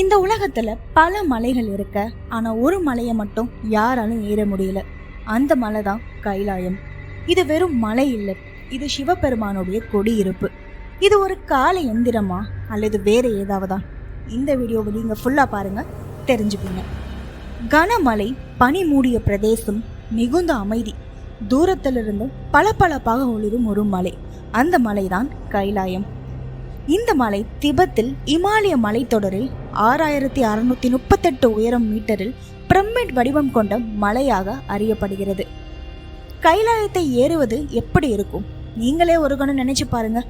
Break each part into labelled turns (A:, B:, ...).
A: இந்த உலகத்துல பல மலைகள் இருக்க, ஆனா ஒரு மலையை மட்டும் யாராலும் ஏற முடியல. அந்த மலை தான் கைலாயம். இது வெறும் மலை இல்லை, இது சிவபெருமானுடைய கொடியிருப்பு. இது ஒரு கால எந்திரமா அல்லது வேற ஏதாவதா? இந்த வீடியோவை நீங்க ஃபுல்லா பாருங்க, தெரிஞ்சுப்பீங்க. கனமலை, பனி மூடிய பிரதேசம், மிகுந்த அமைதி, தூரத்திலிருந்து பல ஒளிரும் ஒரு மலை. அந்த மலைதான் கைலாயம். இந்த மலை திபெத்தில் இமாலய மலைத்தொடரில் 6638 உயரம் மீட்டரில் பிரமிட் வடிவம் கொண்ட மலையாக அறியப்படுகிறது. கைலாயத்தை ஏறுவது எப்படி இருக்கும்? நீங்களே ஒரு கணம் நினைச்சு பாருங்க.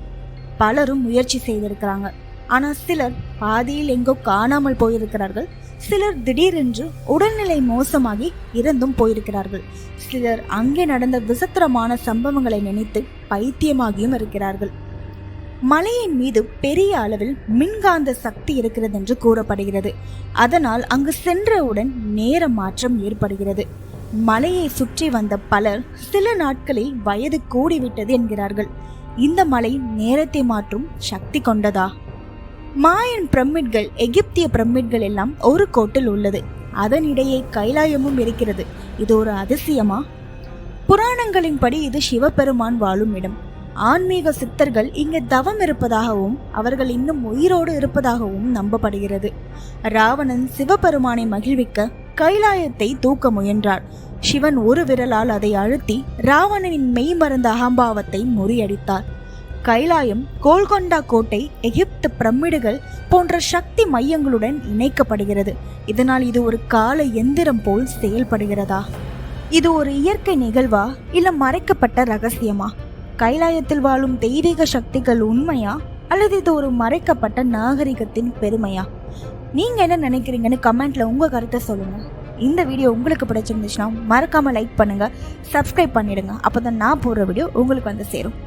A: பலரும் முயற்சி செய்திருக்கிறாங்க, ஆனா சிலர் பாதியில் எங்கோ காணாமல் போயிருக்கிறார்கள். சிலர் திடீரென்று உடல்நிலை மோசமாகி இறந்தும் போயிருக்கிறார்கள். சிலர் அங்கே நடந்த விசித்திரமான சம்பவங்களை நினைத்து பைத்தியமாகியும் இருக்கிறார்கள். மலையின் மீது பெரிய அளவில் மின்காந்த சக்தி இருக்கிறது என்று கூறப்படுகிறது. அதனால் அங்கு சென்றவுடன் நேர மாற்றம் ஏற்படுகிறது. மலையை சுற்றி வந்த பலர் சில நாட்களில் வயது கூடிவிட்டது என்கிறார்கள். இந்த மலை நேரத்தை மாற்றும் சக்தி கொண்டதா? மாயன் பிரமிட்கள், எகிப்திய பிரமிட்கள் எல்லாம் ஒரு கோட்டில் உள்ளது. அதனிடையே கைலாயமும் இருக்கிறது. இது ஒரு அதிசயமா? புராணங்களின்படி இது சிவபெருமான் வாழும் இடம். ஆன்மீக சித்தர்கள் இங்கு தவம் இருப்பதாகவும் அவர்கள் இன்னும் உயிரோடு இருப்பதாகவும் நம்பப்படுகிறது. ராவணன் சிவபெருமானை மகிழ்விக்க கைலாயத்தை தூக்க முயன்றார். சிவன் ஒரு விரலால் அதை அழுத்தி ராவணனின் மெய்மறந்த அகம்பாவத்தை முறியடித்தார். கைலாயம் கோல்கொண்டா கோட்டை, எகிப்து பிரமிடுகள் போன்ற சக்தி மையங்களுடன் இணைக்கப்படுகிறது. இதனால் இது ஒரு கால எந்திரம் போல் செயல்படுகிறதா? இது ஒரு இயற்கை நிகழ்வா இல்ல மறைக்கப்பட்ட ரகசியமா? கைலாயத்தில் வாழும் தெய்வீக சக்திகள் உண்மையா அல்லது இது ஒரு மறைக்கப்பட்ட நாகரிகத்தின் பெருமையா? நீங்க என்ன நினைக்கிறீங்கன்னு கமெண்ட்ல உங்க கருத்தை சொல்லுங்க. இந்த வீடியோ உங்களுக்கு பிடிச்சிருந்துச்சுன்னா மறக்காம லைக் பண்ணுங்க, சப்ஸ்கிரைப் பண்ணிடுங்க. அப்பதான் நான் போடுற வீடியோ உங்களுக்கு வந்து சேரும்.